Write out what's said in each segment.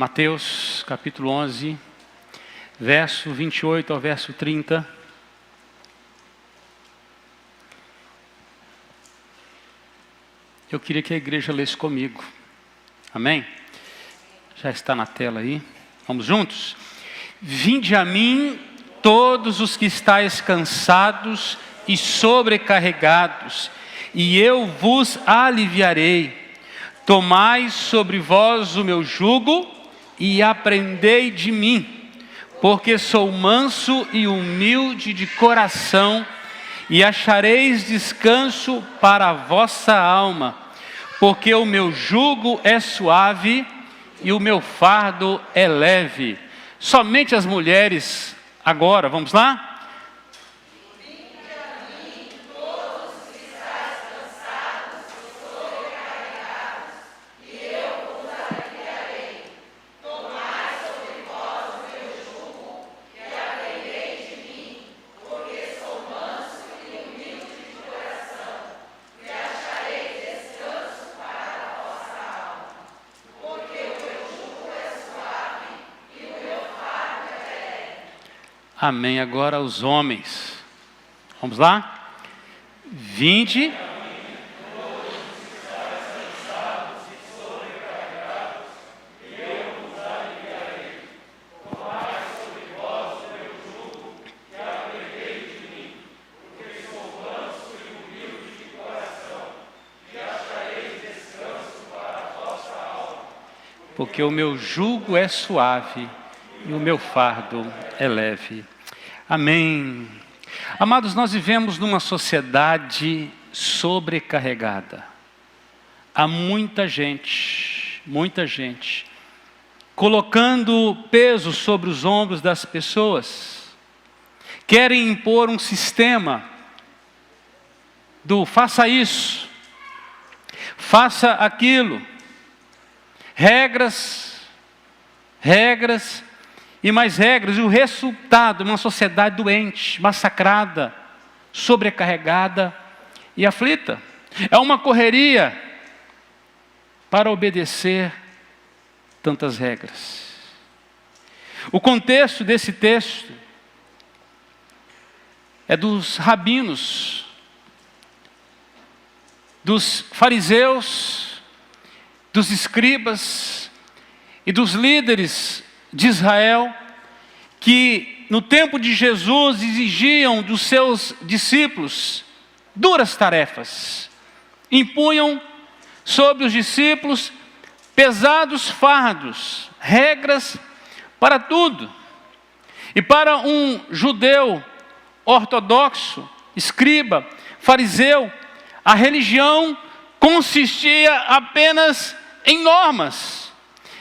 Mateus capítulo 11, verso 28 ao verso 30. Eu queria que a igreja lesse comigo. Amém? Já está na tela aí. Vamos juntos? Vinde a mim todos os que estáis cansados e sobrecarregados, e eu vos aliviarei. Tomai sobre vós o meu jugo e aprendei de mim, porque sou manso e humilde de coração, e achareis descanso para a vossa alma, porque o meu jugo é suave e o meu fardo é leve. Somente as mulheres agora, vamos lá? Amém. Agora os homens. Vamos lá? Vinde. Porque o meu jugo é suave e o meu fardo é leve. Amém. Amados, nós vivemos numa sociedade sobrecarregada. Há muita gente colocando peso sobre os ombros das pessoas. Querem impor um sistema do faça isso, faça aquilo. Regras e mais regras, e o resultado de uma sociedade doente, massacrada, sobrecarregada e aflita. É uma correria para obedecer tantas regras. O contexto desse texto é dos rabinos, dos fariseus, dos escribas e dos líderes de Israel, que no tempo de Jesus exigiam dos seus discípulos duras tarefas, impunham sobre os discípulos pesados fardos, regras para tudo. E para um judeu ortodoxo, escriba, fariseu, a religião consistia apenas em normas,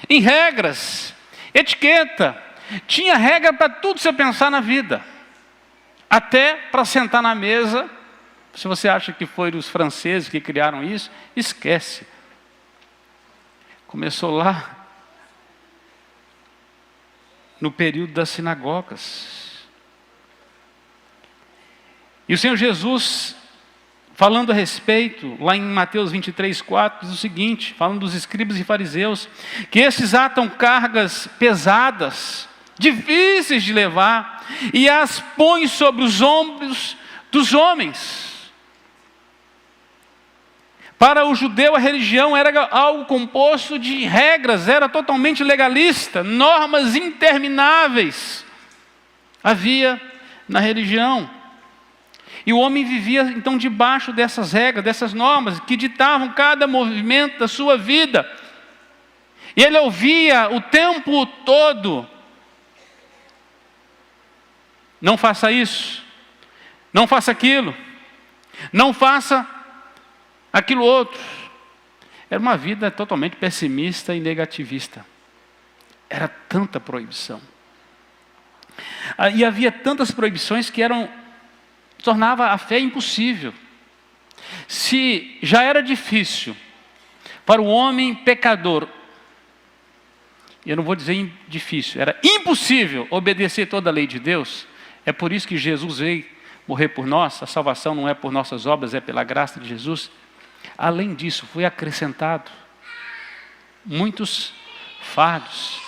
em regras, etiqueta. Tinha regra para tudo que você pensar na vida. Até para sentar na mesa. Se você acha que foi os franceses que criaram isso, esquece. Começou lá no período das sinagogas. E o Senhor Jesus, falando a respeito, lá em Mateus 23:4, diz o seguinte, falando dos escribas e fariseus, que esses atam cargas pesadas, difíceis de levar, e as põem sobre os ombros dos homens. Para o judeu, a religião era algo composto de regras, era totalmente legalista, normas intermináveis havia na religião. E o homem vivia então debaixo dessas regras, dessas normas, que ditavam cada movimento da sua vida. E ele ouvia o tempo todo: não faça isso, não faça aquilo, não faça aquilo outro. Era uma vida totalmente pessimista e negativista. Era tanta proibição. E havia tantas proibições que tornava a fé impossível. Se já era difícil para o homem pecador, eu não vou dizer difícil, era impossível obedecer toda a lei de Deus. É por isso que Jesus veio morrer por nós. A salvação não é por nossas obras, é pela graça de Jesus. Além disso, foi acrescentado muitos fardos,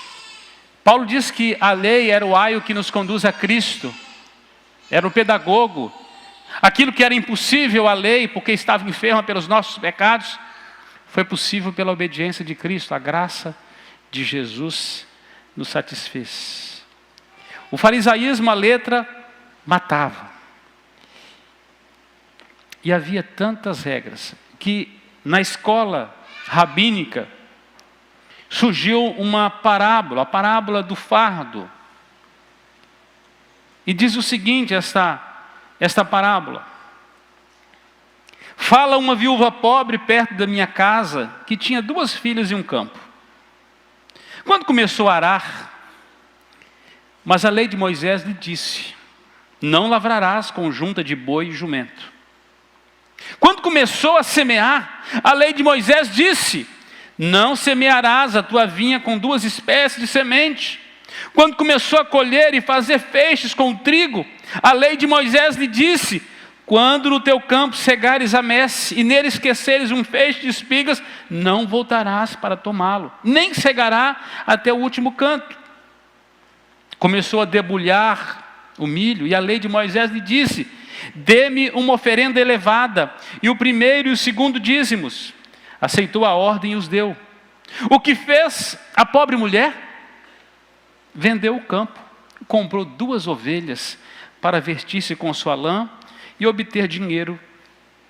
Paulo diz que a lei era o aio que nos conduz a Cristo, era o pedagogo. Aquilo que era impossível à lei, porque estava enferma pelos nossos pecados, foi possível pela obediência de Cristo. A graça de Jesus nos satisfez. O farisaísmo, a letra, matava. E havia tantas regras, que na escola rabínica surgiu uma parábola, a parábola do fardo. E diz o seguinte, esta parábola: fala uma viúva pobre perto da minha casa, que tinha 2 filhas e um campo. Quando começou a arar, mas a lei de Moisés lhe disse: não lavrarás com junta de boi e jumento. Quando começou a semear, a lei de Moisés disse: não semearás a tua vinha com 2 espécies de semente. Quando começou a colher e fazer feixes com trigo, a lei de Moisés lhe disse: quando no teu campo cegares a messe e nele esqueceres um feixe de espigas, não voltarás para tomá-lo, nem cegará até o último canto. Começou a debulhar o milho, e a lei de Moisés lhe disse: dê-me uma oferenda elevada, e o primeiro e o segundo dízimos. Aceitou a ordem e os deu. O que fez a pobre mulher? Vendeu o campo, comprou 2 ovelhas para vestir-se com sua lã e obter dinheiro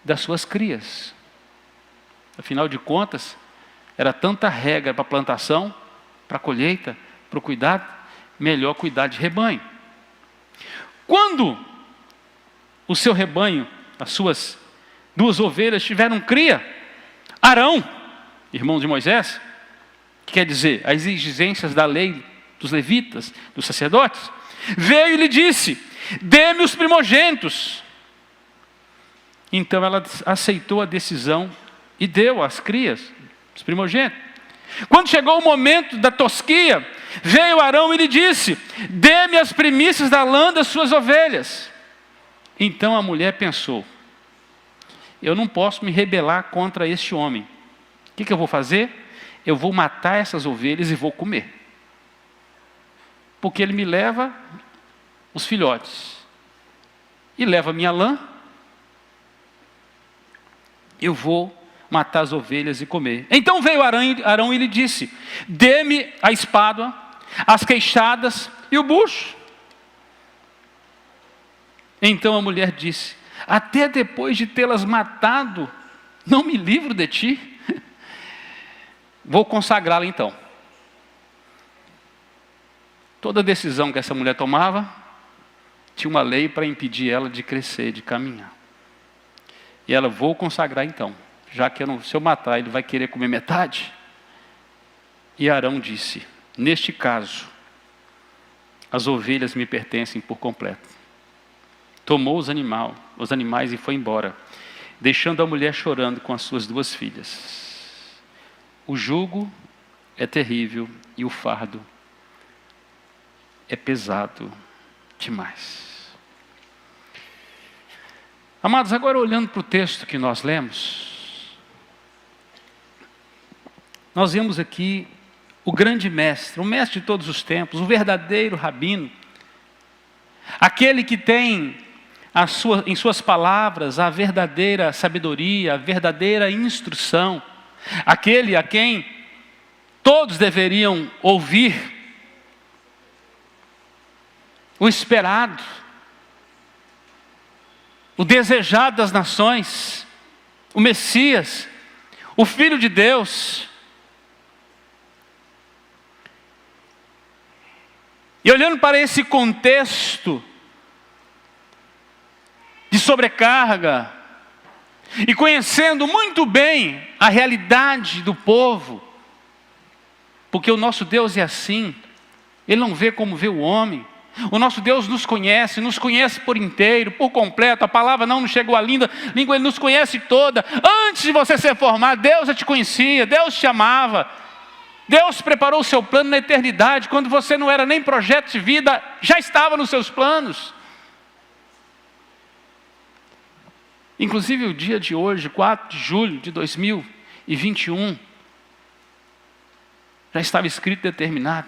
das suas crias. Afinal de contas, era tanta regra para a plantação, para a colheita, para o cuidado, melhor cuidar de rebanho. Quando o seu rebanho, as suas 2 ovelhas tiveram cria, Arão, irmão de Moisés, que quer dizer, as exigências da lei dos levitas, dos sacerdotes, veio e lhe disse: dê-me os primogênitos. Então ela aceitou a decisão e deu as crias, os primogênitos. Quando chegou o momento da tosquia, veio Arão e lhe disse: dê-me as primícias da lã das suas ovelhas. Então a mulher pensou: eu não posso me rebelar contra este homem. O que eu vou fazer? Eu vou matar essas ovelhas e vou comer. Porque ele me leva os filhotes e leva a minha lã. Eu vou matar as ovelhas e comer. Então veio Arão e lhe disse: dê-me a espada, as queixadas e o bucho. Então a mulher disse: até depois de tê-las matado, não me livro de ti? Vou consagrá-la então. Toda decisão que essa mulher tomava, tinha uma lei para impedir ela de crescer, de caminhar. E ela: vou consagrar então, já que se eu matar, ele vai querer comer metade. E Arão disse: neste caso, as ovelhas me pertencem por completo. Tomou os animais e foi embora, deixando a mulher chorando com as suas 2 filhas. O jugo é terrível e o fardo é pesado demais. Amados, agora olhando para o texto que nós lemos, nós vemos aqui o grande mestre, o mestre de todos os tempos, o verdadeiro rabino, aquele que tem em suas palavras a verdadeira sabedoria, a verdadeira instrução, aquele a quem todos deveriam ouvir, o esperado, o desejado das nações, o Messias, o Filho de Deus. E olhando para esse contexto de sobrecarga, e conhecendo muito bem a realidade do povo, porque o nosso Deus é assim, Ele não vê como vê o homem. O nosso Deus nos conhece por inteiro, por completo. A palavra não nos chegou à língua, Ele nos conhece toda. Antes de você ser formado, Deus já te conhecia, Deus te amava. Deus preparou o seu plano na eternidade, quando você não era nem projeto de vida, já estava nos seus planos. Inclusive o dia de hoje, 4 de julho de 2021, já estava escrito e determinado.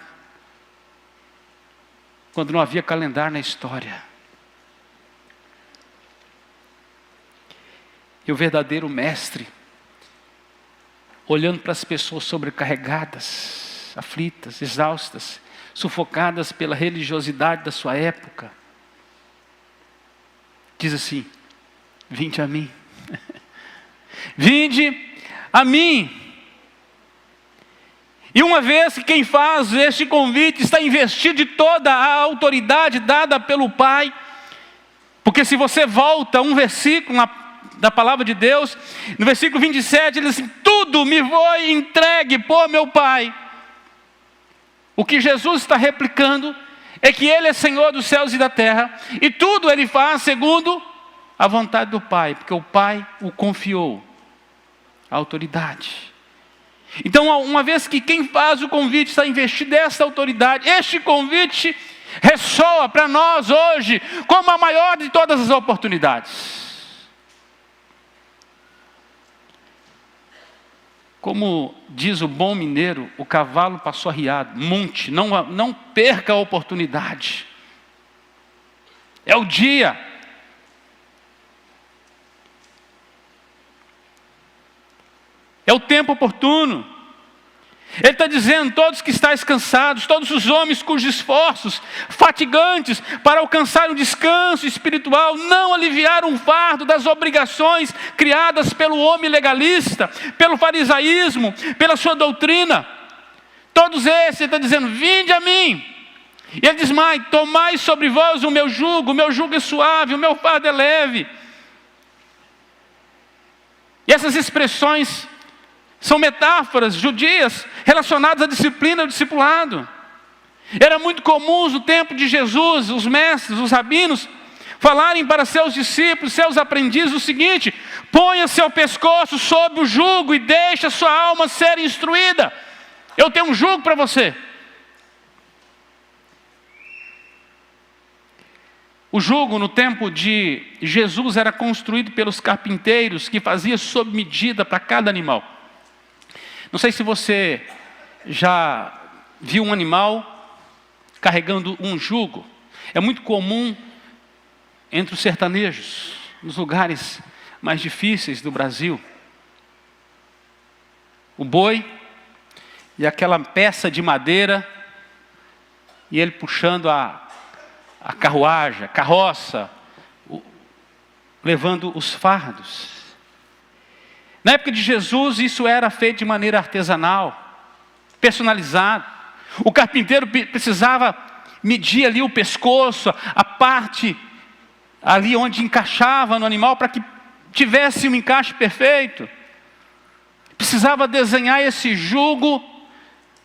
quando não havia calendário na história. E o verdadeiro mestre, olhando para as pessoas sobrecarregadas, aflitas, exaustas, sufocadas pela religiosidade da sua época, diz assim: vinde a mim. Vinde a mim. E uma vez que quem faz este convite está investido de toda a autoridade dada pelo Pai, porque se você volta um versículo da palavra de Deus, no versículo 27, ele diz assim: tudo me foi entregue por meu Pai. O que Jesus está replicando é que Ele é Senhor dos céus e da terra, e tudo Ele faz segundo a vontade do Pai, porque o Pai o confiou a autoridade. Então, uma vez que quem faz o convite está investido dessa autoridade, este convite ressoa para nós hoje como a maior de todas as oportunidades. Como diz o bom mineiro, o cavalo passou arriado, monte, não perca a oportunidade. É o dia. É o tempo oportuno. Ele está dizendo: todos que estáis cansados, todos os homens cujos esforços fatigantes para alcançar um descanso espiritual, não aliviaram o fardo das obrigações criadas pelo homem legalista, pelo farisaísmo, pela sua doutrina. Todos esses, ele está dizendo: vinde a mim. E ele diz mais: tomai sobre vós o meu jugo é suave, o meu fardo é leve. E essas expressões são metáforas judias relacionadas à disciplina e ao discipulado. Era muito comum no tempo de Jesus, os mestres, os rabinos, falarem para seus discípulos, seus aprendizes o seguinte: ponha seu pescoço sob o jugo e deixe a sua alma ser instruída. Eu tenho um jugo para você. O jugo no tempo de Jesus era construído pelos carpinteiros, que faziam sob medida para cada animal. Não sei se você já viu um animal carregando um jugo. É muito comum entre os sertanejos, nos lugares mais difíceis do Brasil. O boi e aquela peça de madeira, e ele puxando a carruagem, a carroça, levando os fardos. Na época de Jesus, isso era feito de maneira artesanal, personalizado. O carpinteiro precisava medir ali o pescoço, a parte ali onde encaixava no animal, para que tivesse um encaixe perfeito. Precisava desenhar esse jugo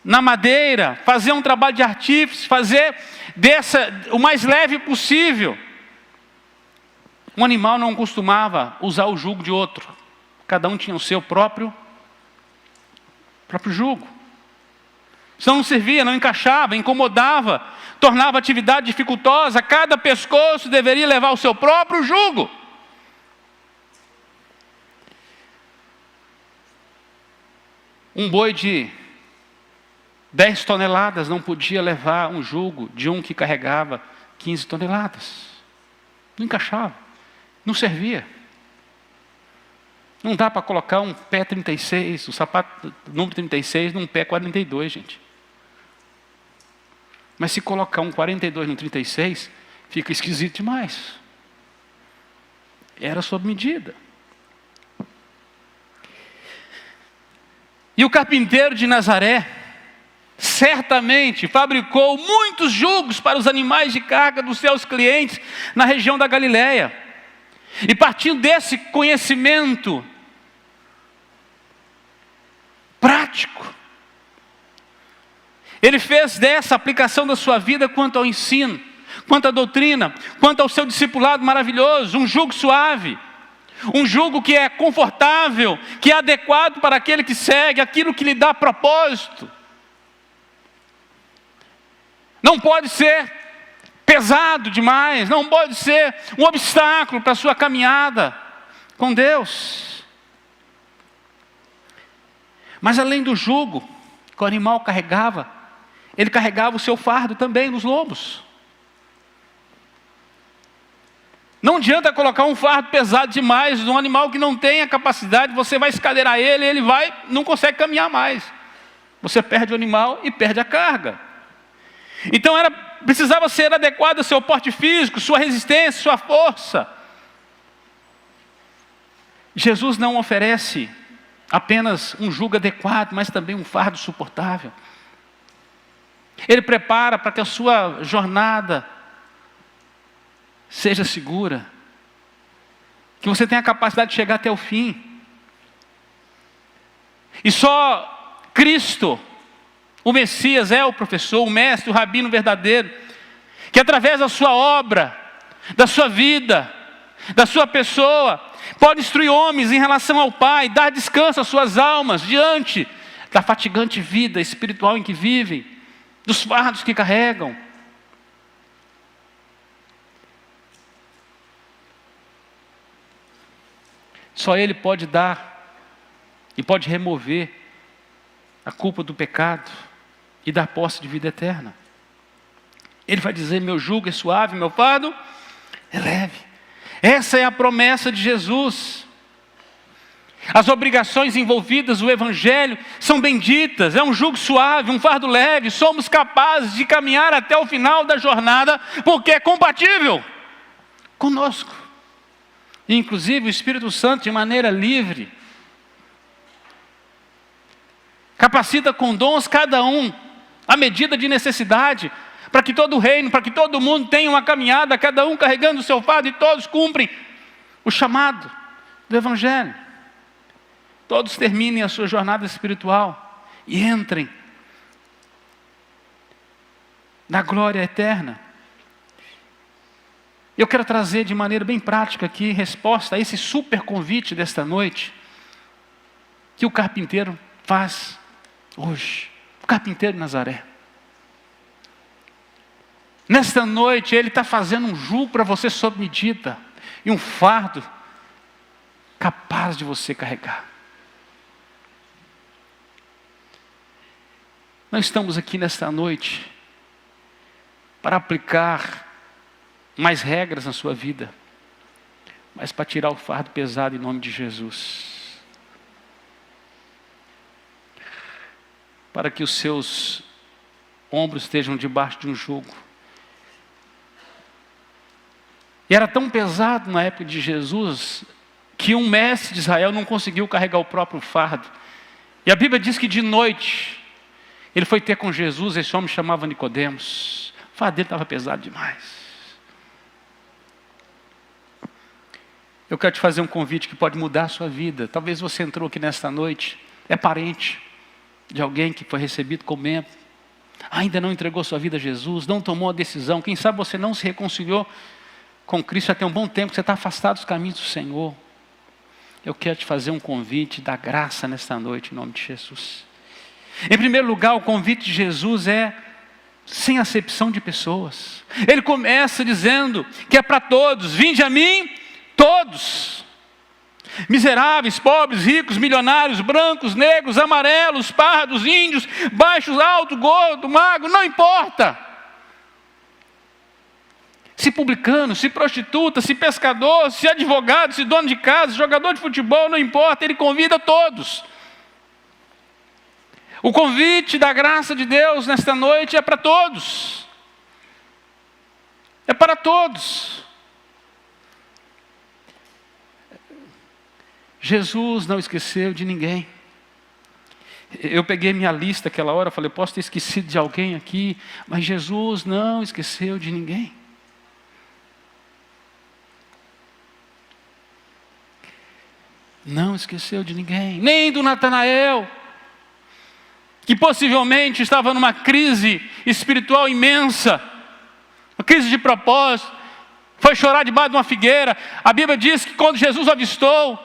na madeira, fazer um trabalho de artífice, fazer o mais leve possível. Um animal não costumava usar o jugo de outro. Cada um tinha o seu próprio jugo. Senão não servia, não encaixava, incomodava, tornava a atividade dificultosa. Cada pescoço deveria levar o seu próprio jugo. Um boi de 10 toneladas não podia levar um jugo de um que carregava 15 toneladas. Não encaixava, não servia. Não dá para colocar um pé 36, o sapato número 36 num pé 42, gente. Mas se colocar um 42 no 36, fica esquisito demais. Era sob medida. E o carpinteiro de Nazaré certamente fabricou muitos jugos para os animais de carga dos seus clientes na região da Galileia. E partindo desse conhecimento prático, ele fez dessa aplicação da sua vida quanto ao ensino, quanto à doutrina, quanto ao seu discipulado maravilhoso, um jugo suave, um jugo que é confortável, que é adequado para aquele que segue, aquilo que lhe dá propósito. Não pode ser pesado demais, não pode ser um obstáculo para a sua caminhada com Deus. Mas além do jugo que o animal carregava, ele carregava o seu fardo também nos lombos. Não adianta colocar um fardo pesado demais num animal que não tem a capacidade, você vai escadeirar ele, ele não consegue caminhar mais. Você perde o animal e perde a carga. Então precisava ser adequado ao seu porte físico, sua resistência, sua força. Jesus não oferece apenas um jugo adequado, mas também um fardo suportável. Ele prepara para que a sua jornada seja segura, que você tenha a capacidade de chegar até o fim. E só Cristo, o Messias, é o professor, o mestre, o rabino verdadeiro, que através da sua obra, da sua vida, da sua pessoa, pode instruir homens em relação ao Pai, dar descanso às suas almas diante da fatigante vida espiritual em que vivem, dos fardos que carregam. Só Ele pode dar e pode remover a culpa do pecado e dar posse de vida eterna. Ele vai dizer: meu jugo é suave, meu fardo é leve. Essa é a promessa de Jesus. As obrigações envolvidas no Evangelho são benditas. É um jugo suave, um fardo leve. Somos capazes de caminhar até o final da jornada, porque é compatível conosco. E, inclusive, o Espírito Santo, de maneira livre, capacita com dons cada um, à medida de necessidade, para que todo o reino, para que todo mundo tenha uma caminhada, cada um carregando o seu fardo, e todos cumprem o chamado do Evangelho. Todos terminem a sua jornada espiritual e entrem na glória eterna. Eu quero trazer de maneira bem prática aqui, resposta a esse super convite desta noite, que o carpinteiro faz hoje. O carpinteiro de Nazaré. Nesta noite, ele está fazendo um jugo para você sob medida, e um fardo capaz de você carregar. Nós estamos aqui nesta noite para aplicar mais regras na sua vida, mas para tirar o fardo pesado em nome de Jesus. Para que os seus ombros estejam debaixo de um jugo. E era tão pesado na época de Jesus, que um mestre de Israel não conseguiu carregar o próprio fardo. E a Bíblia diz que de noite, ele foi ter com Jesus, esse homem chamava Nicodemos. O fardo dele estava pesado demais. Eu quero te fazer um convite que pode mudar a sua vida. Talvez você entrou aqui nesta noite, é parente de alguém que foi recebido como membro, ainda não entregou sua vida a Jesus, não tomou a decisão, quem sabe você não se reconciliou com Cristo já tem um bom tempo, que você está afastado dos caminhos do Senhor. Eu quero te fazer um convite da graça nesta noite, em nome de Jesus. Em primeiro lugar, o convite de Jesus é sem acepção de pessoas. Ele começa dizendo que é para todos: vinde a mim, todos. Miseráveis, pobres, ricos, milionários, brancos, negros, amarelos, pardos, índios, baixos, altos, gordo, magro, não importa. Se publicano, se prostituta, se pescador, se advogado, se dono de casa, jogador de futebol, não importa, ele convida todos. O convite da graça de Deus nesta noite é para todos. É para todos. Jesus não esqueceu de ninguém. Eu peguei minha lista aquela hora, falei, posso ter esquecido de alguém aqui, mas Jesus não esqueceu de ninguém. Não esqueceu de ninguém, nem do Natanael, que possivelmente estava numa crise espiritual imensa, uma crise de propósito, foi chorar debaixo de uma figueira. A Bíblia diz que quando Jesus o avistou,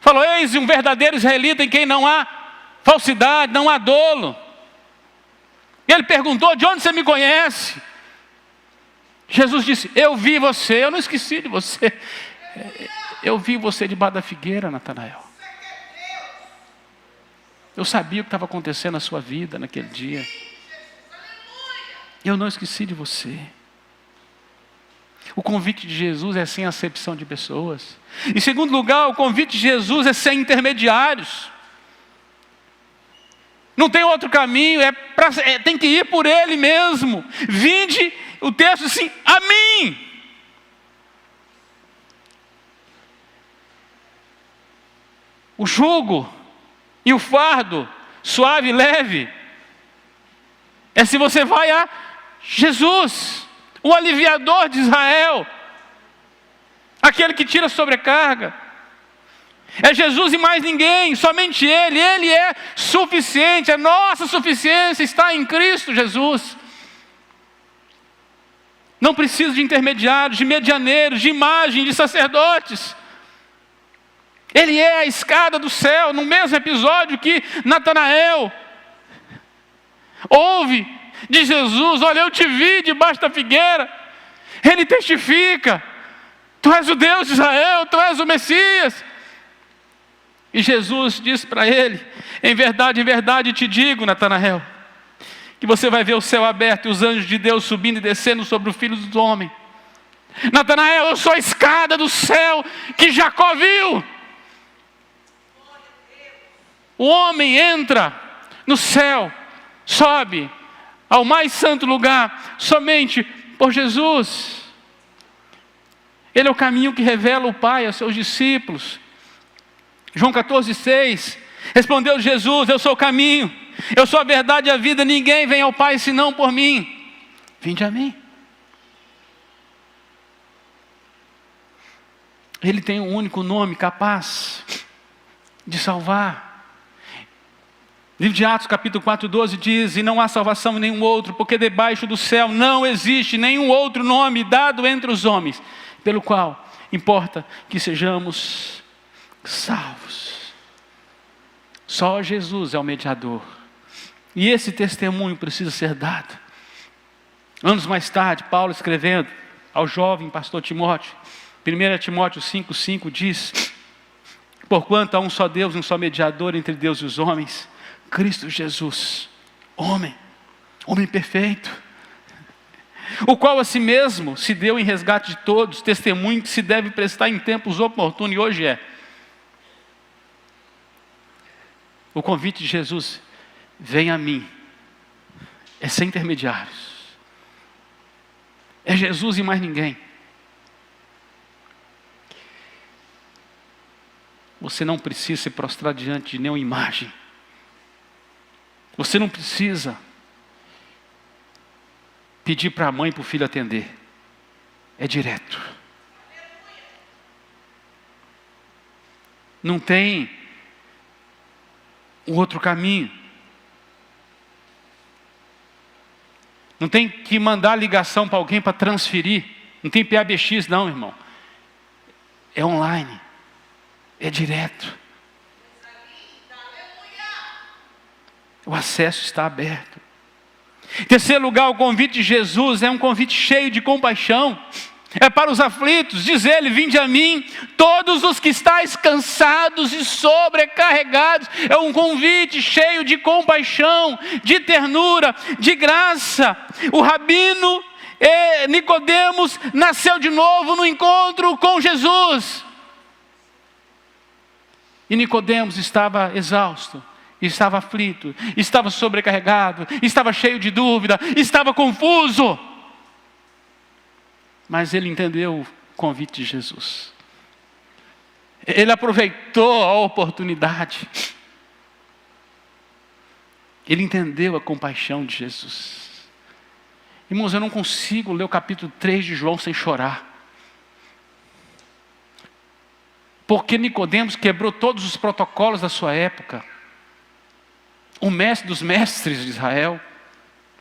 falou: eis um verdadeiro israelita em quem não há falsidade, não há dolo. E ele perguntou: de onde você me conhece? Jesus disse: eu vi você, eu não esqueci de você. Eu vi você debaixo da figueira, Natanael. Eu sabia o que estava acontecendo na sua vida naquele dia. Eu não esqueci de você. O convite de Jesus é sem acepção de pessoas. Em segundo lugar, o convite de Jesus é sem intermediários. Não tem outro caminho, tem que ir por Ele mesmo. Vinde, o texto assim, a mim. O jugo e o fardo, suave e leve, é se você vai a Jesus, o aliviador de Israel, aquele que tira a sobrecarga. É Jesus e mais ninguém, somente Ele. Ele é suficiente, a nossa suficiência está em Cristo Jesus. Não precisa de intermediários, de medianeiros, de imagem, de sacerdotes. Ele é a escada do céu, no mesmo episódio que Natanael ouve de Jesus: olha, eu te vi debaixo da figueira. Ele testifica: tu és o Deus de Israel, tu és o Messias. E Jesus diz para ele: em verdade te digo, Natanael, que você vai ver o céu aberto e os anjos de Deus subindo e descendo sobre o Filho do Homem. Natanael, eu sou a escada do céu que Jacó viu. O homem entra no céu, sobe ao mais santo lugar somente por Jesus. Ele é o caminho que revela o Pai aos seus discípulos. João 14,6, respondeu Jesus: eu sou o caminho, eu sou a verdade e a vida, ninguém vem ao Pai senão por mim. Vinde a mim. Ele tem um único nome capaz de salvar. Livro de Atos capítulo 4:12 diz: e não há salvação em nenhum outro, porque debaixo do céu não existe nenhum outro nome dado entre os homens, pelo qual importa que sejamos salvos. Só Jesus é o mediador. E esse testemunho precisa ser dado. Anos mais tarde, Paulo escrevendo ao jovem pastor Timóteo, 1 Timóteo 5,5 diz: porquanto há um só Deus, um só mediador entre Deus e os homens, Cristo Jesus, homem perfeito, o qual a si mesmo se deu em resgate de todos, testemunho que se deve prestar em tempos oportunos, e hoje é. O convite de Jesus: vem a mim, é sem intermediários. É Jesus e mais ninguém. Você não precisa se prostrar diante de nenhuma imagem. Você não precisa pedir para a mãe e para o filho atender. É direto. Não tem um outro caminho. Não tem que mandar ligação para alguém para transferir. Não tem PABX não, irmão. É online. É direto. O acesso está aberto. Em terceiro lugar, o convite de Jesus é um convite cheio de compaixão. É para os aflitos, diz ele: vinde a mim, todos os que estáis cansados e sobrecarregados. É um convite cheio de compaixão, de ternura, de graça. O rabino Nicodemos nasceu de novo no encontro com Jesus. E Nicodemos estava exausto, estava aflito, estava sobrecarregado, estava cheio de dúvida, estava confuso. Mas ele entendeu o convite de Jesus. Ele aproveitou a oportunidade. Ele entendeu a compaixão de Jesus. Irmãos, eu não consigo ler o capítulo 3 de João sem chorar. Porque Nicodemos quebrou todos os protocolos da sua época. O mestre dos mestres de Israel,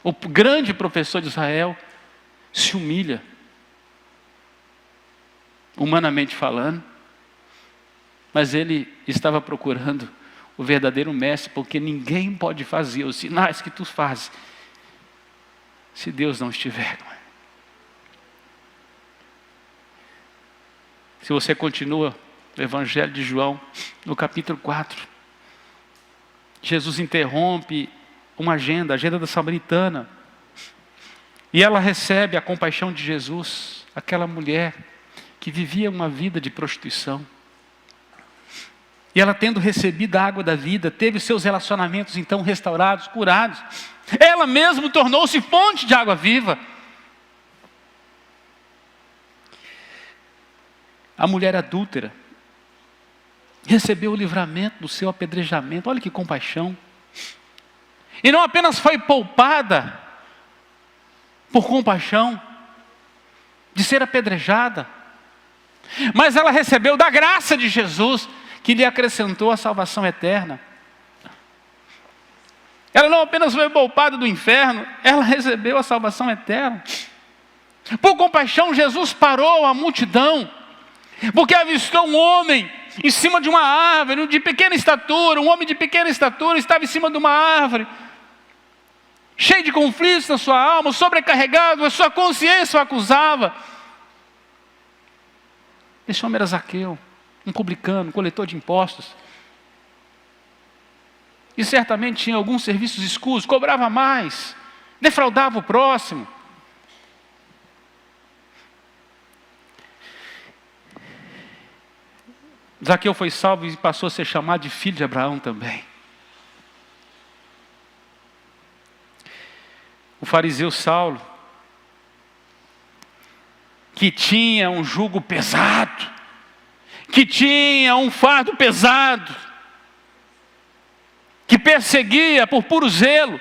o grande professor de Israel, se humilha, humanamente falando. Mas ele estava procurando o verdadeiro mestre, porque ninguém pode fazer os sinais que tu fazes se Deus não estiver. Se você continua o Evangelho de João, no capítulo 4, Jesus interrompe uma agenda, a agenda da samaritana, e ela recebe a compaixão de Jesus. aquela mulher que vivia uma vida de prostituição. E ela, tendo recebido a água da vida, teve seus relacionamentos então restaurados, curados. Ela mesma tornou-se fonte de água viva. A mulher adúltera recebeu o livramento do seu apedrejamento. Olha que compaixão. E não apenas foi poupada por compaixão de ser apedrejada, mas ela recebeu da graça de Jesus, que lhe acrescentou a salvação eterna. Ela não apenas foi poupada do inferno, ela recebeu a salvação eterna. Por compaixão, Jesus parou a multidão, porque avistou um homem em cima de uma árvore, de pequena estatura. Um homem de pequena estatura estava em cima de uma árvore, cheio de conflitos na sua alma, sobrecarregado, a sua consciência o acusava. Esse homem era Zaqueu, um publicano, um coletor de impostos. E certamente tinha alguns serviços escusos, cobrava mais, defraudava o próximo. Zaqueu foi salvo e passou a ser chamado de filho de Abraão também. O fariseu Saulo, que tinha um jugo pesado, que tinha um fardo pesado, que perseguia por puro zelo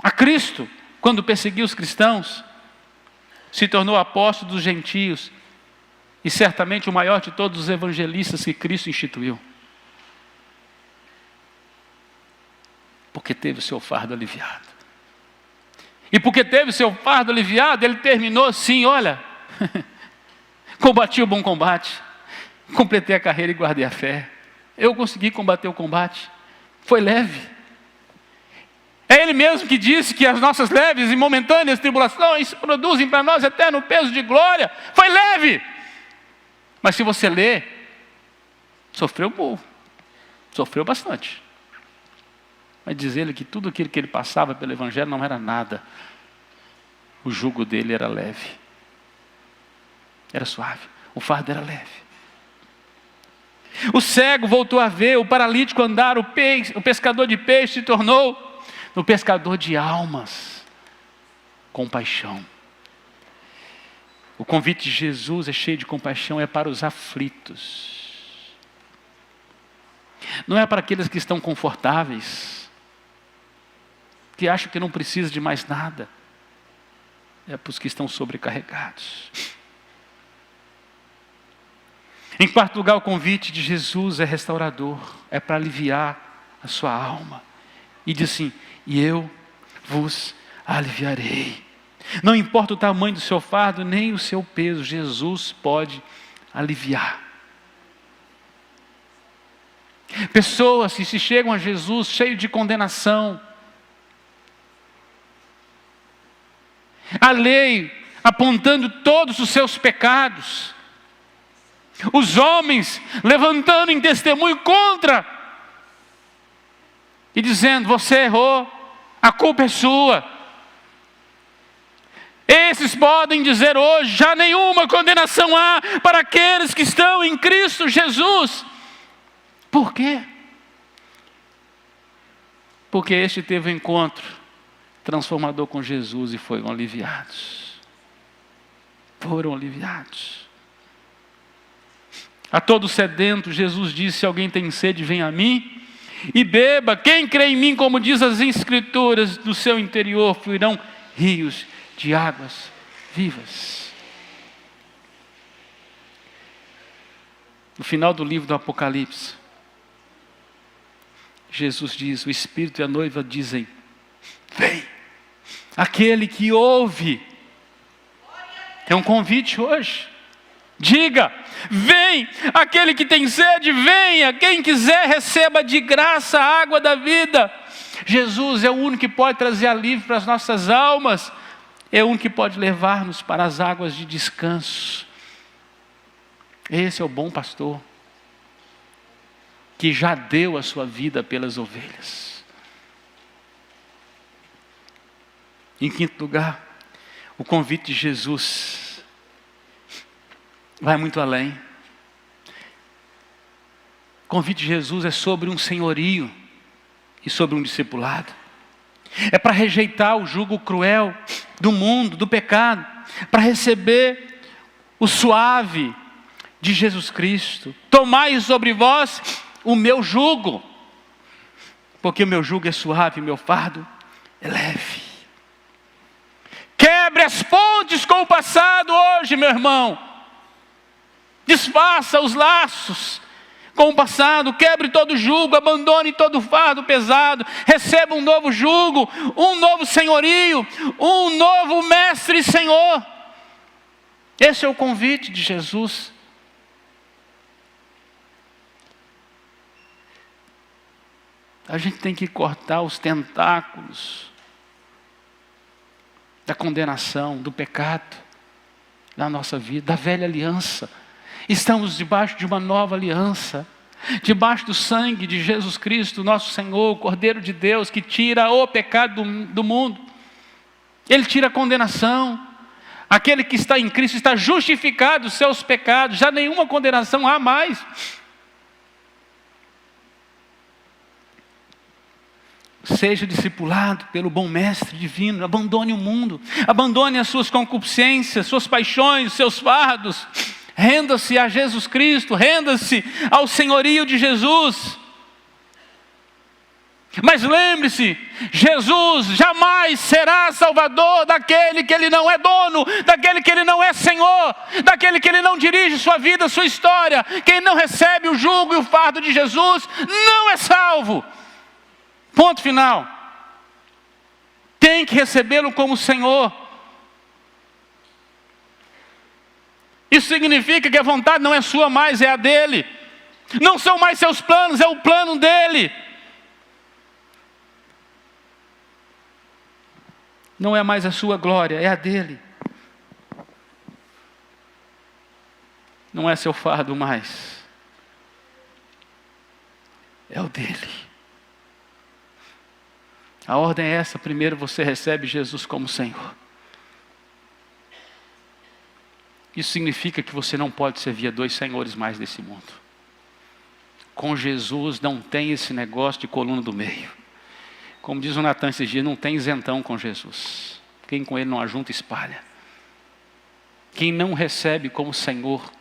a Cristo, quando perseguia os cristãos, se tornou apóstolo dos gentios, e certamente o maior de todos os evangelistas que Cristo instituiu. Porque teve o seu fardo aliviado. E porque teve o seu fardo aliviado, ele terminou assim: olha, combati o bom combate, completei a carreira e guardei a fé. Eu consegui combater o combate, foi leve. É Ele mesmo que disse que as nossas leves e momentâneas tribulações produzem para nós eterno peso de glória. Foi leve. Mas se você ler, sofreu bastante. Mas diz ele que tudo aquilo que ele passava pelo Evangelho não era nada. O jugo dele era leve, era suave, o fardo era leve. O cego voltou a ver, o paralítico andar, o pescador de peixe se tornou o pescador de almas. Compaixão. O convite de Jesus é cheio de compaixão, é para os aflitos. Não é para aqueles que estão confortáveis, que acham que não precisa de mais nada. É para os que estão sobrecarregados. Em quarto lugar, o convite de Jesus é restaurador, é para aliviar a sua alma. E diz assim: e eu vos aliviarei. Não importa o tamanho do seu fardo, nem o seu peso, Jesus pode aliviar. Pessoas que se chegam a Jesus cheios de condenação, a lei apontando todos os seus pecados, os homens levantando em testemunho contra e dizendo: você errou, a culpa é sua. Esses podem dizer hoje: já nenhuma condenação há para aqueles que estão em Cristo Jesus. Por quê? Porque este teve um encontro transformador com Jesus e foram aliviados. Foram aliviados. A todo sedento, Jesus disse: se alguém tem sede, venha a mim e beba. Quem crê em mim, como diz as Escrituras, do seu interior fluirão rios de águas vivas. No final do livro do Apocalipse, Jesus diz: o Espírito e a noiva dizem: vem. Aquele que ouve, é um convite hoje. Diga: vem. Aquele que tem sede, venha. Quem quiser, receba de graça a água da vida. Jesus é o único que pode trazer alívio para as nossas almas. É o único que pode levar-nos para as águas de descanso. Esse é o bom pastor, que já deu a sua vida pelas ovelhas. Em quinto lugar, o convite de Jesus vai muito além. O convite de Jesus é sobre um senhorio e sobre um discipulado. É para rejeitar o jugo cruel do mundo, do pecado, para receber o suave de Jesus Cristo. Tomai sobre vós o meu jugo, porque o meu jugo é suave, o meu fardo é leve. Quebre as pontes com o passado hoje, meu irmão. Desfaça os laços com o passado, quebre todo jugo, abandone todo fardo pesado, receba um novo jugo, um novo senhorio, um novo mestre e senhor. Esse é o convite de Jesus. A gente tem que cortar os tentáculos da condenação, do pecado, da nossa vida, da velha aliança. Estamos debaixo de uma nova aliança, debaixo do sangue de Jesus Cristo, nosso Senhor, o Cordeiro de Deus, que tira o pecado do mundo. Ele tira a condenação. Aquele que está em Cristo está justificado dos seus pecados, já nenhuma condenação há mais. Seja discipulado pelo bom mestre divino, abandone o mundo, abandone as suas concupiscências, suas paixões, seus fardos, renda-se a Jesus Cristo, renda-se ao senhorio de Jesus. Mas lembre-se, Jesus jamais será salvador daquele que ele não é dono, daquele que ele não é senhor, daquele que ele não dirige sua vida, sua história. Quem não recebe o jugo e o fardo de Jesus, não é salvo. Ponto final. Tem que recebê-lo como Senhor. Isso significa que a vontade não é sua mais, é a dele. Não são mais seus planos, é o plano dele. Não é mais a sua glória, é a dele. Não é seu fardo mais, é o dele. A ordem é essa: primeiro você recebe Jesus como Senhor. Isso significa que você não pode servir a dois senhores mais desse mundo. Com Jesus não tem esse negócio de coluna do meio. Como diz o Natan esses dias, não tem isentão com Jesus. Quem com ele não ajunta, espalha. Quem não recebe como Senhor,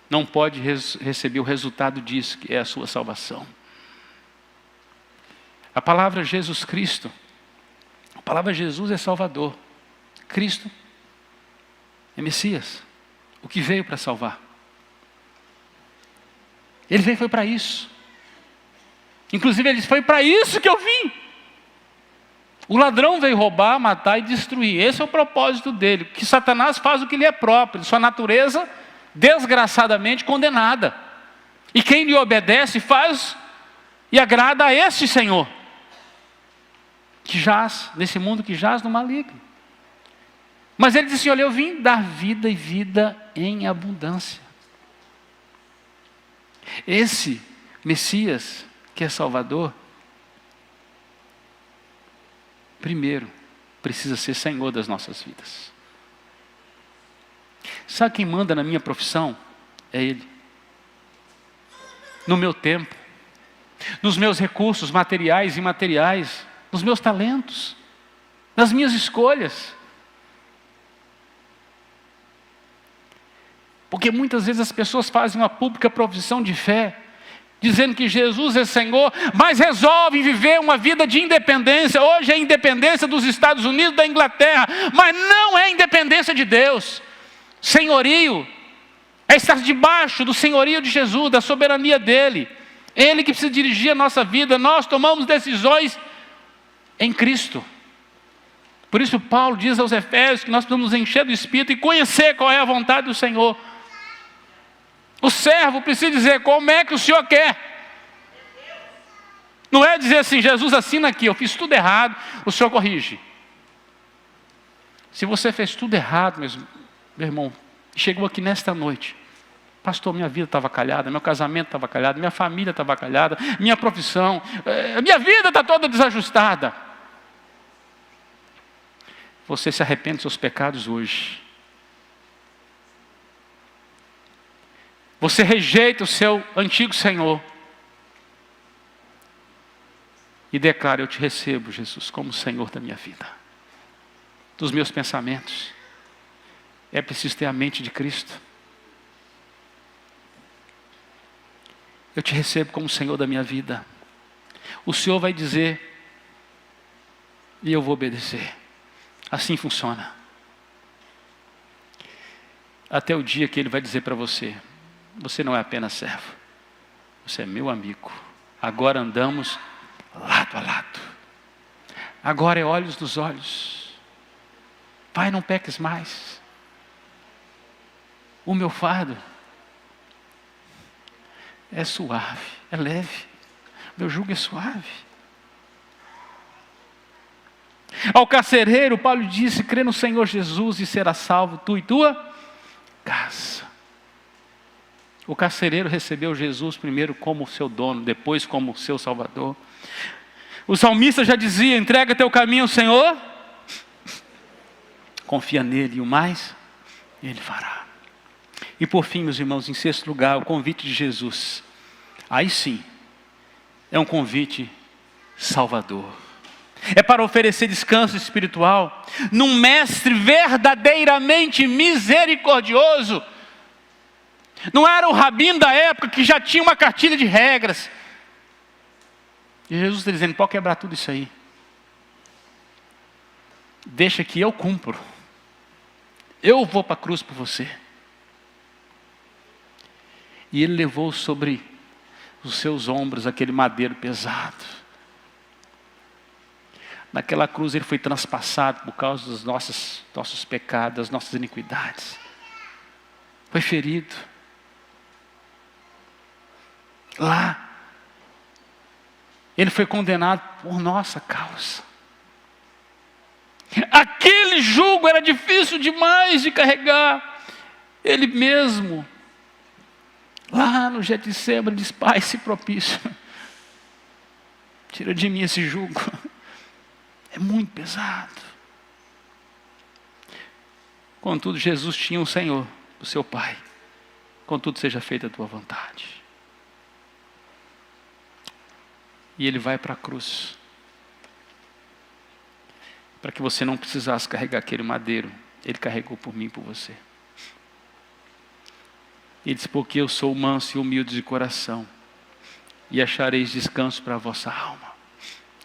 não pode receber o resultado disso, que é a sua salvação. A palavra Jesus Cristo, a palavra Jesus é Salvador. Cristo é Messias, o que veio para salvar. Ele veio foi para isso. Inclusive ele disse: foi para isso que eu vim. O ladrão veio roubar, matar e destruir. Esse é o propósito dele. Que Satanás faz o que lhe é próprio, sua natureza desgraçadamente condenada. E quem lhe obedece faz e agrada a este Senhor, que jaz, nesse mundo que jaz no maligno. Mas ele disse: olha, eu vim dar vida e vida em abundância. Esse Messias, que é Salvador, primeiro precisa ser Senhor das nossas vidas. Sabe quem manda na minha profissão? É Ele. No meu tempo, nos meus recursos materiais e imateriais, nos meus talentos, nas minhas escolhas. Porque muitas vezes as pessoas fazem uma pública profissão de fé, dizendo que Jesus é Senhor, mas resolvem viver uma vida de independência. Hoje é a independência dos Estados Unidos, da Inglaterra, mas não é a independência de Deus. Senhorio é estar debaixo do senhorio de Jesus, da soberania dEle. Ele que precisa dirigir a nossa vida. Nós tomamos decisões em Cristo. Por isso Paulo diz aos Efésios que nós precisamos nos encher do Espírito e conhecer qual é a vontade do Senhor. O servo precisa dizer: como é que o Senhor quer? Não é dizer assim: Jesus, assina aqui, eu fiz tudo errado, o Senhor corrige. Se você fez tudo errado, meu irmão, chegou aqui nesta noite: pastor, minha vida estava calhada, meu casamento estava calhado, minha família estava calhada, minha profissão, minha vida está toda desajustada. Você se arrepende dos seus pecados hoje. Você rejeita o seu antigo senhor e declara: eu te recebo, Jesus, como Senhor da minha vida, dos meus pensamentos. É preciso ter a mente de Cristo. Eu te recebo como Senhor da minha vida. O Senhor vai dizer e eu vou obedecer. Assim funciona. Até o dia que Ele vai dizer para você: você não é apenas servo, você é meu amigo. Agora andamos lado a lado. Agora é olhos nos olhos. Pai, não peques mais. O meu fardo é suave, é leve. Meu jugo é suave. Ao carcereiro, Paulo disse: crê no Senhor Jesus e será salvo tu e tua casa. O carcereiro recebeu Jesus primeiro como seu dono, depois como seu salvador. O salmista já dizia: entrega teu caminho ao Senhor, confia nele e o mais Ele fará. E por fim, meus irmãos, em sexto lugar, o convite de Jesus. Aí sim, é um convite salvador. É para oferecer descanso espiritual num mestre verdadeiramente misericordioso. Não era o rabino da época que já tinha uma cartilha de regras. E Jesus está dizendo: pode quebrar tudo isso aí. Deixa que eu cumpro. Eu vou para a cruz por você. E Ele levou sobre os seus ombros aquele madeiro pesado. Naquela cruz Ele foi transpassado por causa dos nossos pecados, das nossas iniquidades. Foi ferido. Lá, Ele foi condenado por nossa causa. Aquele jugo era difícil demais de carregar. Ele mesmo, lá no Getsemane, diz: Pai, se propício, tira de mim esse jugo. É muito pesado. Contudo, Jesus tinha um Senhor, o seu Pai. Contudo, seja feita a tua vontade. E Ele vai para a cruz, para que você não precisasse carregar aquele madeiro. Ele carregou por mim e por você. Ele disse: porque eu sou manso e humilde de coração, e achareis descanso para a vossa alma.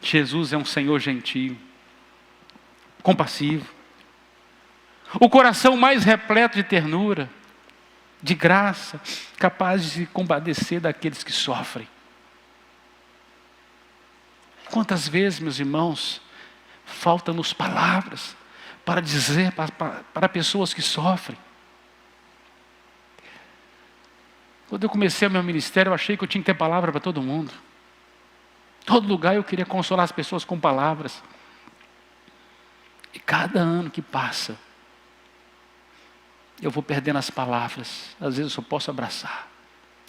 Jesus é um Senhor gentil, compassivo, o coração mais repleto de ternura, de graça, capaz de se compadecer daqueles que sofrem. Quantas vezes, meus irmãos, faltam-nos palavras para dizer para pessoas que sofrem. Quando eu comecei o meu ministério, eu achei que eu tinha que ter palavra para todo mundo. Todo lugar eu queria consolar as pessoas com palavras. E cada ano que passa, eu vou perdendo as palavras. Às vezes eu só posso abraçar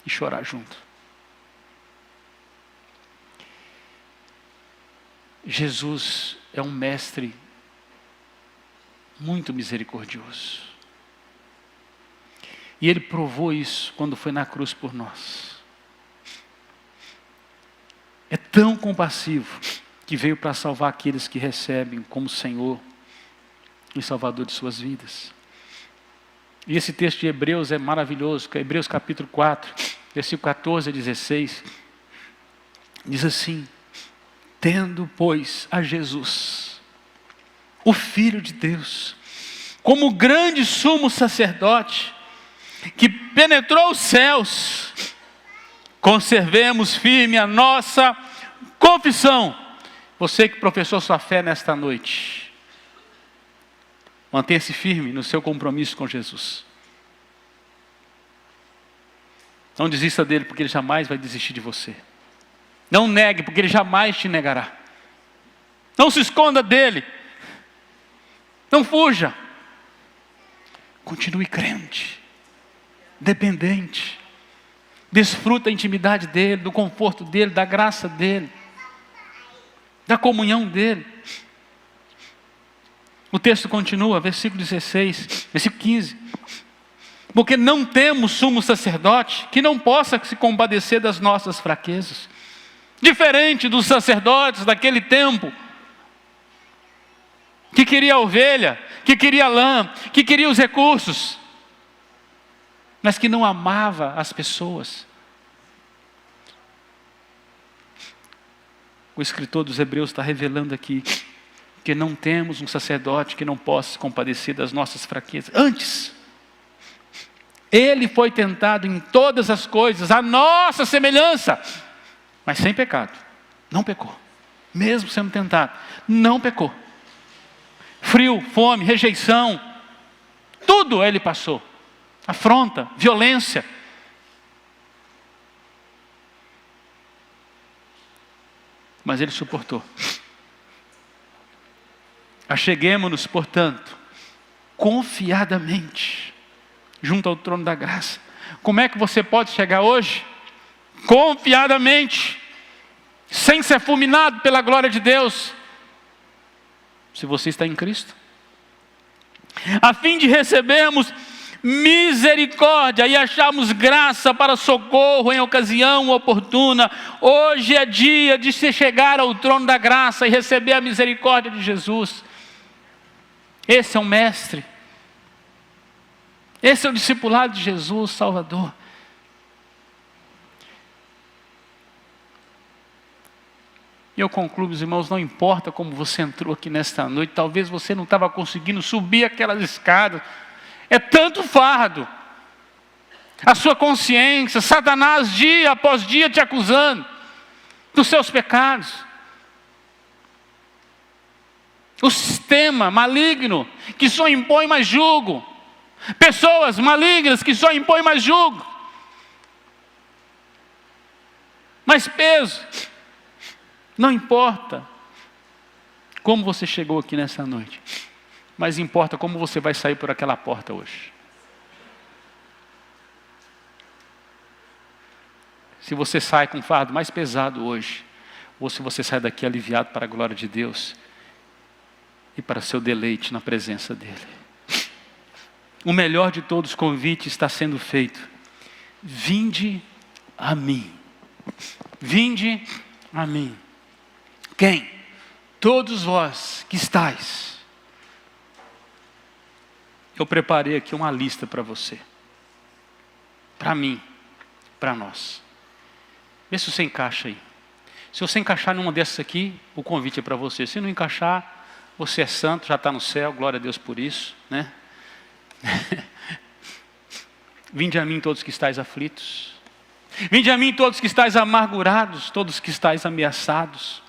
e chorar junto. Jesus é um mestre muito misericordioso. E Ele provou isso quando foi na cruz por nós. É tão compassivo que veio para salvar aqueles que recebem como Senhor e Salvador de suas vidas. E esse texto de Hebreus é maravilhoso, que é Hebreus capítulo 4, versículo 14 a 16. Diz assim: tendo, pois, a Jesus, o Filho de Deus, como grande sumo sacerdote, que penetrou os céus, conservemos firme a nossa confissão. Você que professou sua fé nesta noite, mantenha-se firme no seu compromisso com Jesus. Não desista dele, porque Ele jamais vai desistir de você. Não negue, porque Ele jamais te negará. Não se esconda dele. Não fuja. Continue crente, dependente. Desfruta da intimidade dele, do conforto dele, da graça dele, da comunhão dele. O texto continua, versículo 16, versículo 15. porque não temos sumo sacerdote que não possa se compadecer das nossas fraquezas. Diferente dos sacerdotes daquele tempo, que queria a ovelha, que queria a lã, que queria os recursos, mas que não amava as pessoas. O escritor dos Hebreus está revelando aqui que não temos um sacerdote que não possa se compadecer das nossas fraquezas. Antes, ele foi tentado em todas as coisas, a nossa semelhança, mas sem pecado. Não pecou. Mesmo sendo tentado, não pecou. Frio, fome, rejeição, tudo ele passou. Afronta, violência. Mas ele suportou. Acheguemo-nos, portanto, confiadamente, junto ao trono da graça. Como é que você pode chegar hoje? Confiadamente, sem ser fulminado pela glória de Deus, se você está em Cristo, a fim de recebermos misericórdia e acharmos graça para socorro em ocasião oportuna. Hoje é dia de se chegar ao trono da graça e receber a misericórdia de Jesus. Esse é o mestre, esse é o discipulado de Jesus, Salvador. E eu concluo, meus irmãos, não importa como você entrou aqui nesta noite, talvez você não estava conseguindo subir aquelas escadas, é tanto fardo, a sua consciência, Satanás dia após dia te acusando dos seus pecados, o sistema maligno que só impõe mais jugo, pessoas malignas que só impõem mais jugo, mais peso. Não importa como você chegou aqui nessa noite, mas importa como você vai sair por aquela porta hoje. Se você sai com um fardo mais pesado hoje, ou se você sai daqui aliviado para a glória de Deus e para seu deleite na presença dEle. O melhor de todos os convites está sendo feito. Vinde a mim. Vinde a mim. Quem? Todos vós que estáis. Eu preparei aqui uma lista para você. Para mim. Para nós. Vê se você encaixa aí. Se você encaixar numa dessas aqui, o convite é para você. Se não encaixar, você é santo, já está no céu, glória a Deus por isso, né? Vinde a mim todos que estáis aflitos. Vinde a mim todos que estáis amargurados, todos que estáis ameaçados,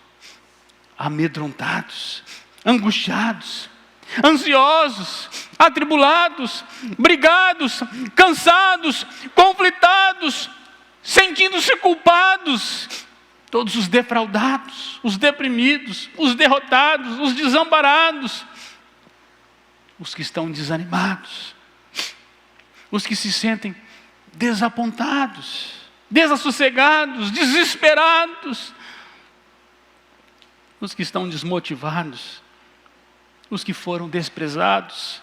amedrontados, angustiados, ansiosos, atribulados, brigados, cansados, conflitados, sentindo-se culpados, todos os defraudados, os deprimidos, os derrotados, os desamparados, os que estão desanimados, os que se sentem desapontados, desassossegados, desesperados, os que estão desmotivados, os que foram desprezados,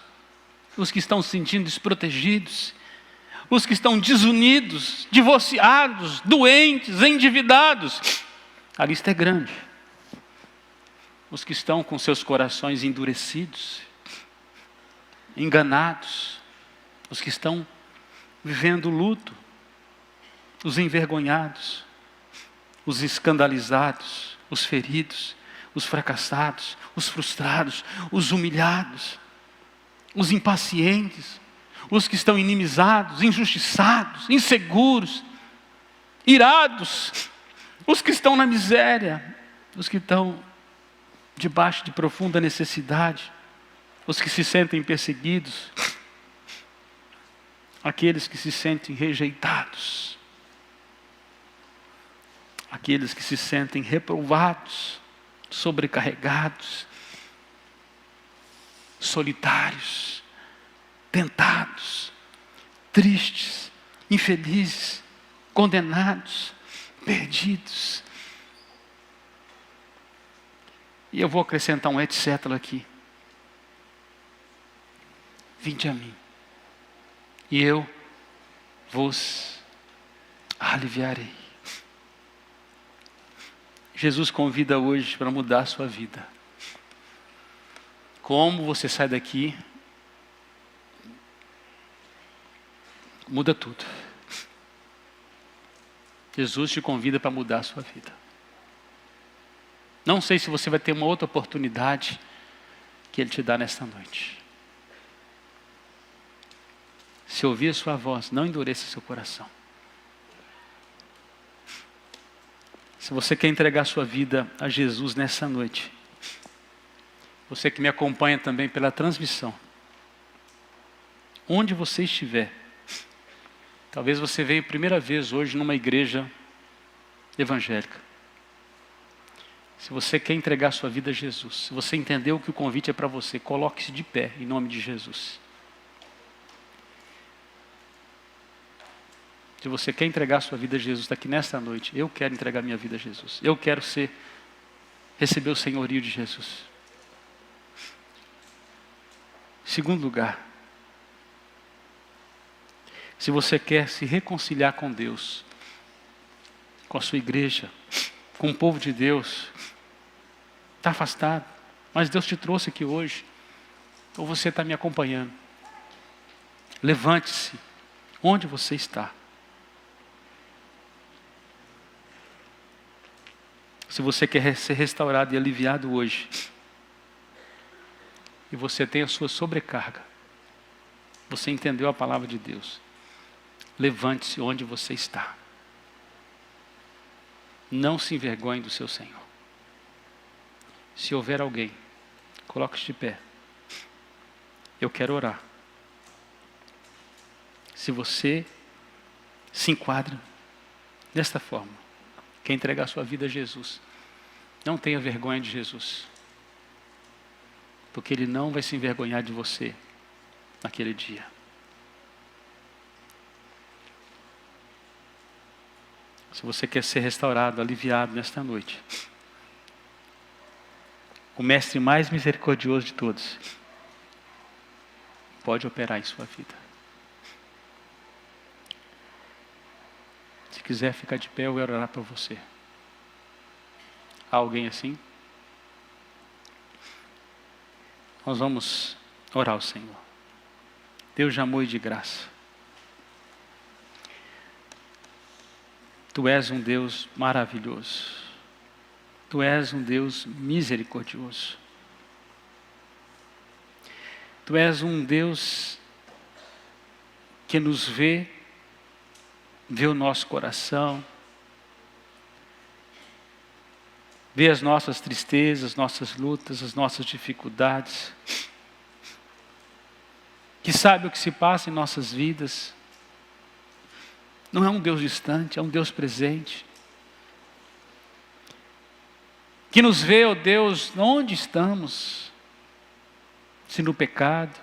os que estão se sentindo desprotegidos, os que estão desunidos, divorciados, doentes, endividados. A lista é grande. Os que estão com seus corações endurecidos, enganados, os que estão vivendo luto, os envergonhados, os escandalizados, os feridos, os fracassados, os frustrados, os humilhados, os impacientes, os que estão inimizados, injustiçados, inseguros, irados, os que estão na miséria, os que estão debaixo de profunda necessidade, os que se sentem perseguidos, aqueles que se sentem rejeitados, aqueles que se sentem reprovados, sobrecarregados, solitários, tentados, tristes, infelizes, condenados, perdidos. E eu vou acrescentar um etc. aqui. Vinde a mim. e eu vos aliviarei. Jesus convida hoje para mudar a sua vida. Como você sai daqui, muda tudo. Jesus te convida para mudar a sua vida. Não sei se você vai ter uma outra oportunidade que Ele te dá nesta noite. Se ouvir a sua voz, não endureça seu coração. Se você quer entregar a sua vida a Jesus nessa noite, você que me acompanha também pela transmissão, onde você estiver, talvez você veio primeira vez hoje numa igreja evangélica. Se você quer entregar a sua vida a Jesus, se você entendeu que o convite é para você, coloque-se de pé em nome de Jesus. Se você quer entregar a sua vida a Jesus, está aqui nesta noite, eu quero entregar minha vida a Jesus. Eu quero receber o senhorio de Jesus. Segundo lugar, se você quer se reconciliar com Deus, com a sua igreja, com o povo de Deus, está afastado, mas Deus te trouxe aqui hoje, ou você está me acompanhando, levante-se, onde você está. Se você quer ser restaurado e aliviado hoje, e você tem a sua sobrecarga, você entendeu a palavra de Deus, levante-se onde você está. Não se envergonhe do seu Senhor. Se houver alguém, coloque-se de pé. Eu quero orar. Se você se enquadra desta forma, quer entregar sua vida a Jesus, não tenha vergonha de Jesus, porque Ele não vai se envergonhar de você naquele dia. Se você quer ser restaurado, aliviado nesta noite, o mestre mais misericordioso de todos pode operar em sua vida. Se quiser ficar de pé, eu vou orar para você. Há alguém assim? Nós vamos orar ao Senhor. Deus de amor e de graça, Tu és um Deus maravilhoso. Tu és um Deus misericordioso. Tu és um Deus que nos vê o nosso coração, vê as nossas tristezas, as nossas lutas, as nossas dificuldades, que sabe o que se passa em nossas vidas. Não é um Deus distante, é um Deus presente, que nos vê, ó Deus, onde estamos, se no pecado,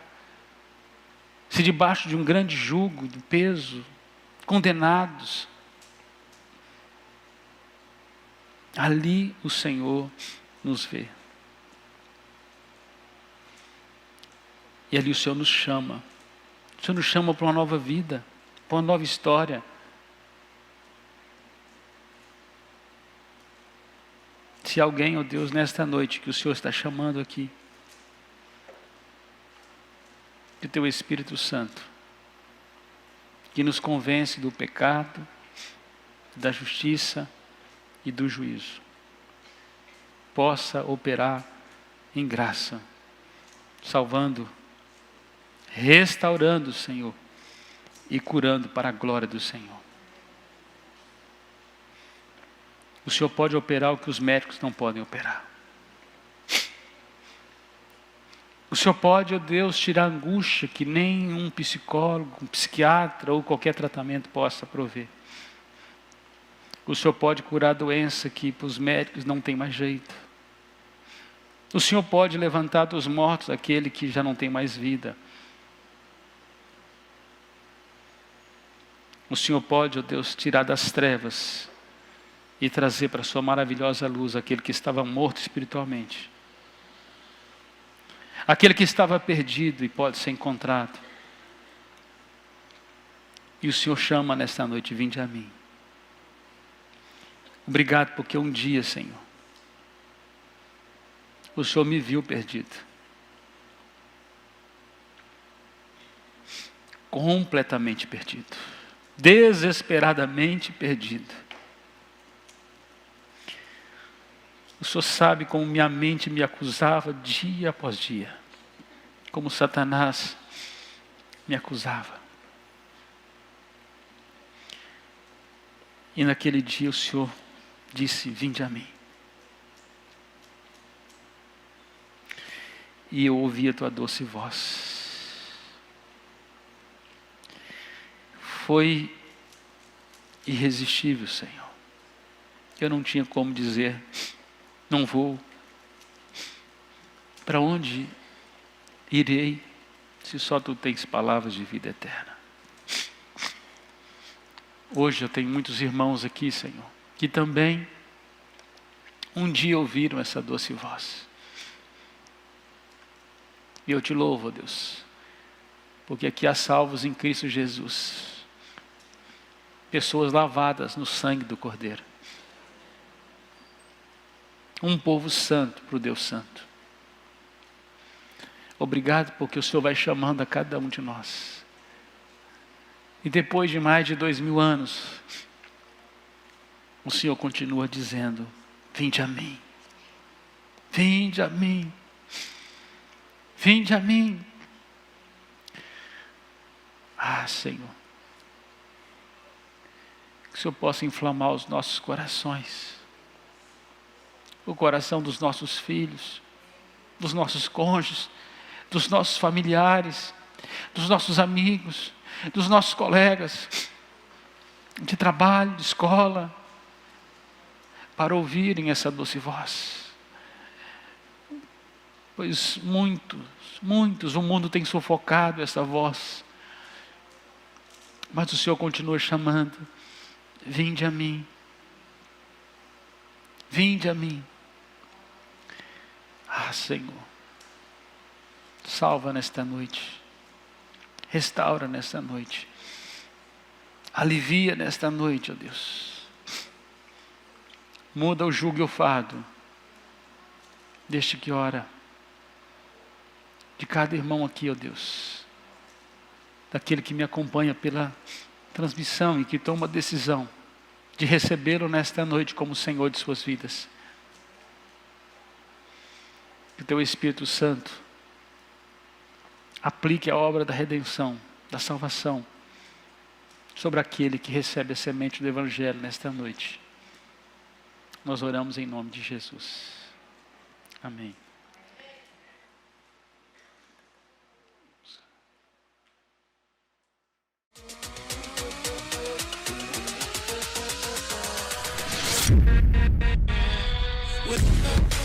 se debaixo de um grande jugo, do peso, condenados. Ali o Senhor nos vê. E ali o Senhor nos chama. O Senhor nos chama para uma nova vida, para uma nova história. Se alguém, ó Deus, nesta noite que o Senhor está chamando aqui, que o Teu Espírito Santo, que nos convence do pecado, da justiça e do juízo, possa operar em graça, salvando, restaurando, Senhor, e curando para a glória do Senhor. O Senhor pode operar o que os médicos não podem operar. O Senhor pode, ó Deus, tirar a angústia que nem um psicólogo, um psiquiatra ou qualquer tratamento possa prover. O Senhor pode curar a doença que para os médicos não tem mais jeito. O Senhor pode levantar dos mortos aquele que já não tem mais vida. O Senhor pode, ó Deus, tirar das trevas e trazer para a sua maravilhosa luz aquele que estava morto espiritualmente. Aquele que estava perdido e pode ser encontrado. E o Senhor chama nesta noite: vinde a mim. Obrigado porque um dia, Senhor, o Senhor me viu perdido. Completamente perdido. Desesperadamente perdido. O Senhor sabe como minha mente me acusava dia após dia. Como Satanás me acusava. E naquele dia o Senhor disse: vinde a mim. E eu ouvi a tua doce voz. Foi irresistível, Senhor. Eu não tinha como dizer: não vou. Para onde irei, se só tu tens palavras de vida eterna? Hoje eu tenho muitos irmãos aqui, Senhor, que também um dia ouviram essa doce voz. E eu te louvo, ó Deus, porque aqui há salvos em Cristo Jesus, pessoas lavadas no sangue do Cordeiro, um povo santo para o Deus Santo. Obrigado porque o Senhor vai chamando a cada um de nós. E depois de mais de 2000 anos, o Senhor continua dizendo: vinde a mim, vinde a mim, vinde a mim. Ah, Senhor, que o Senhor possa inflamar os nossos corações, o coração dos nossos filhos, dos nossos cônjuges, dos nossos familiares, dos nossos amigos, dos nossos colegas de trabalho, de escola, para ouvirem essa doce voz. Pois muitos, o mundo tem sufocado essa voz, mas o Senhor continua chamando: vinde a mim, vinde a mim. Ah, Senhor, salva nesta noite, restaura nesta noite, alivia nesta noite, ó Deus. Muda o jugo e o fardo deste que ora, de cada irmão aqui, ó Deus, daquele que me acompanha pela transmissão e que toma a decisão de recebê-lo nesta noite como Senhor de suas vidas. Que o teu Espírito Santo aplique a obra da redenção, da salvação, sobre aquele que recebe a semente do Evangelho nesta noite. Nós oramos em nome de Jesus. Amém. With